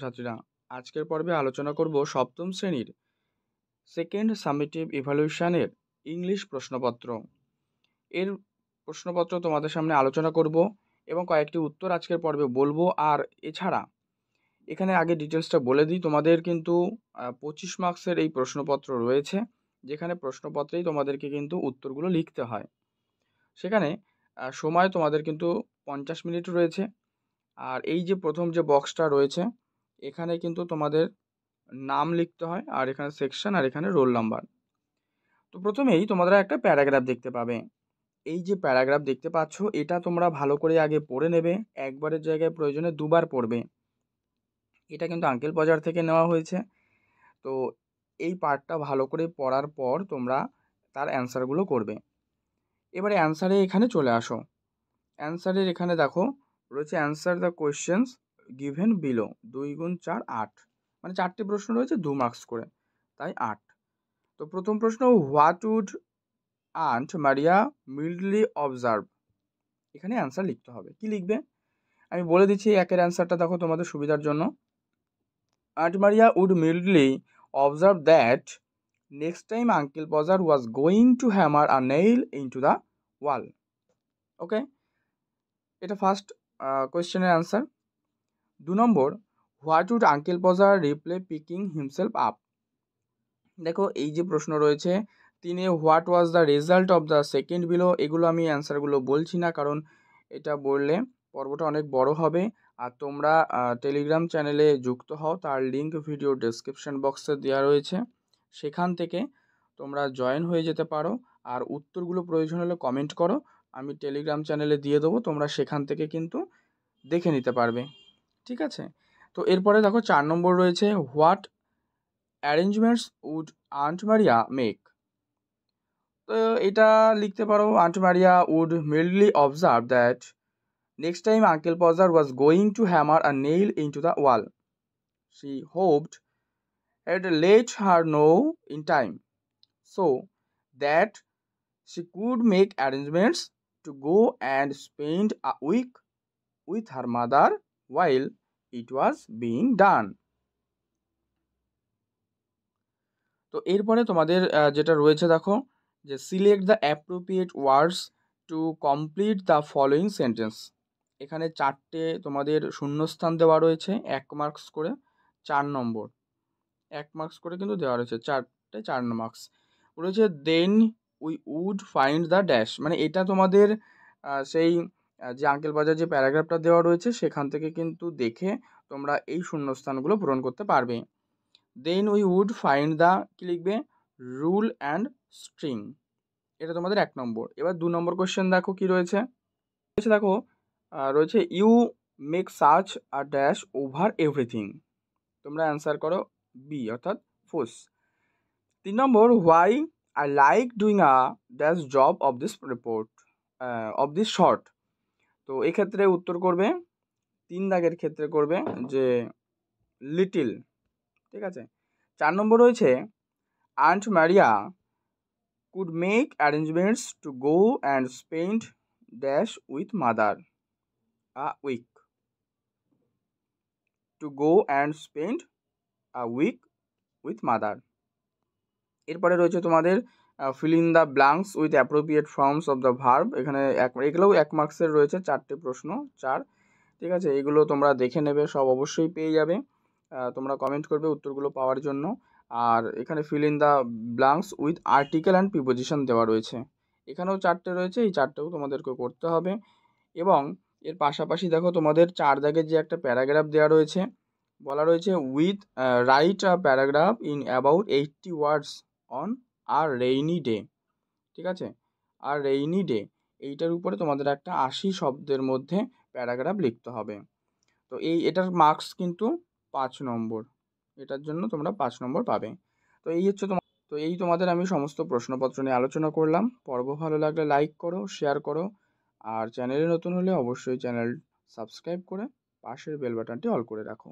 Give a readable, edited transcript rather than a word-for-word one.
ছাত্রছাত্রীরা, আজকের পর্বে আলোচনা করব সপ্তম শ্রেণীর সেকেন্ড সামেটিভ ইভ্যালুয়েশনের ইংলিশ প্রশ্নপত্র। এর প্রশ্নপত্র তোমাদের সামনে আলোচনা করব এবং কয়েকটি উত্তর আজকের পর্বে বলবো। আর এছাড়া এখানে আগে ডিটেলসটা বলে দিই, তোমাদের কিন্তু 25 মার্কসের এই প্রশ্নপত্র রয়েছে, যেখানে প্রশ্নপত্রেই তোমাদেরকে কিন্তু উত্তরগুলো লিখতে হয়। সেখানে সময় তোমাদের কিন্তু 50 মিনিট রয়েছে। আর এই যে প্রথম যে বক্সটা রয়েছে, এখানে কিন্তু তোমাদের নাম লিখতে হয়, আর এখানে সেকশন, আর এখানে রোল নাম্বার। তো প্রথমেই তোমরা একটা প্যারাগ্রাফ দেখতে পাবে। এই যে প্যারাগ্রাফ দেখতে পাচ্ছ, এটা তোমরা ভালো করে আগে পড়ে নেবে, একবারের জায়গায় প্রয়োজনে দুবার পড়বে। এটা কিন্তু আঙ্কেল বাজার থেকে নেওয়া হয়েছে। তো এই পার্টটা ভালো করে পড়ার পর তোমরা তার অ্যান্সারগুলো করবে। এবারে অ্যান্সারে এখানে চলে আসো। অ্যান্সারের এখানে দেখো রয়েছে answer the questions given below, 2 গুণ 4 8, মানে 4টি প্রশ্ন রয়েছে 2 মার্কস করে, তাই 8। তো প্রথম প্রশ্ন, what would Aunt Maria mildly observe. এখানে অ্যান্সার লিখতে হবে। কি লিখবে আমি বলে দিচ্ছি, একের অ্যান্সারটা দেখো তোমাদের সুবিধার জন্য। Aunt Maria would mildly observe that next time Uncle Podger was going to hammer a nail into the wall. Okay, এটা ফার্স্ট কোয়েশ্চেনের অ্যান্সার। 2 নম্বর, what would Uncle Podger reply picking himself up. দেখো এই যে প্রশ্ন রয়েছে, তিনি what was the result of the second blow, এগুলো আমি অ্যান্সারগুলো বলছি না, কারণ এটা বললে পর্বটা অনেক বড় হবে। আর তোমরা টেলিগ্রাম চ্যানেলে যুক্ত হও, তার লিঙ্ক ভিডিও ডেসক্রিপশন বক্সে দেওয়া রয়েছে, সেখান থেকে তোমরা জয়েন হয়ে যেতে পারো। আর উত্তরগুলো প্রয়োজন হলে কমেন্ট করো, আমি টেলিগ্রাম চ্যানেলে দিয়ে দেবো, তোমরা সেখান থেকে কিন্তু দেখে নিতে পারবে। ঠিক আছে, তো এরপরে দেখো 4 নম্বর রয়েছে, what arrangements would Aunt Maria make. তো এটা লিখতে পারো, Aunt Maria would mildly observe that next time Uncle Podger was going to hammer a nail into the wall, she hoped had let her know in time so that she could make arrangements to go and spend a week with her mother while it was being done. তো এরপরে তোমাদের যেটা রয়েছে দেখো, যে select the appropriate words to complete the following sentence. এখানে 4টে তোমাদের শূন্যস্থান দেওয়া রয়েছে, 1 মার্কস করে, 4 নম্বর 1 মার্কস করে কিন্তু দেওয়া রয়েছে, 4টে 4 মার্কস রয়েছে। Then we would find the dash, মানে এটা তোমাদের সেই যে আঙ্কেল বাজার যে প্যারাগ্রাফটা দেওয়া রয়েছে সেখান থেকে কিন্তু দেখে তোমরা এই শূন্যস্থানগুলো পূরণ করতে পারবে। Then we would find the, কি লিখবে, রুল অ্যান্ড স্ট্রিং, এটা তোমাদের 1 নম্বর। এবার 2 নম্বর কোয়েশ্চেন দেখো কি রয়েছে। দেখো রয়েছে ইউ মেক সার্চ আ ড্যাশ ওভার এভরিথিং, তোমরা অ্যান্সার করো বি অর্থাৎ ফুস। 3 নম্বর, why I like doing a dash job of this report of this short. তো এক্ষেত্রে উত্তর করবে 3 দাগের ক্ষেত্রে করবে যে লিটিল। ঠিক আছে, 4 নম্বর রয়েছে aunt Maria could make arrangements to go and spend dash with mother a week, to go and spend a week with mother। এরপরে রয়েছে তোমাদের fill in the blanks with appropriate forms of the verb। এখানে এগুলোও 1 মার্কসের রয়েছে, 4টে প্রশ্ন 4। ঠিক আছে, এগুলো তোমরা দেখে নেবে, সব অবশ্যই পেয়ে যাবে, তোমরা কমেন্ট করবে উত্তরগুলো পাওয়ার জন্য। আর এখানে fill in the blanks with article and preposition দেওয়া রয়েছে, এখানেও 4টে রয়েছে, এই 4টেও তোমাদেরকে করতে হবে। এবং এর পাশাপাশি দেখো তোমাদের 4 দাগের যে একটা প্যারাগ্রাফ দেওয়া রয়েছে, বলা রয়েছে with write a paragraph in about 80 words on a rainy day. ঠিক আছে, আর রেইনি ডে, এইটার উপরে তোমাদের একটা 80 শব্দের মধ্যে প্যারাগ্রাফ লিখতে হবে। তো এটার মার্কস কিন্তু 5 নম্বর, এটার জন্য তোমরা 5 নম্বর পাবে। তো এই হচ্ছে তোমাদের আমি সমস্ত প্রশ্নপত্র নিয়ে আলোচনা করলাম। পর্ব ভালো লাগলে লাইক করো, শেয়ার করো, আর চ্যানেলে নতুন হলে অবশ্যই চ্যানেল সাবস্ক্রাইব করে পাশের বেল বাটনটি অল করে রাখো।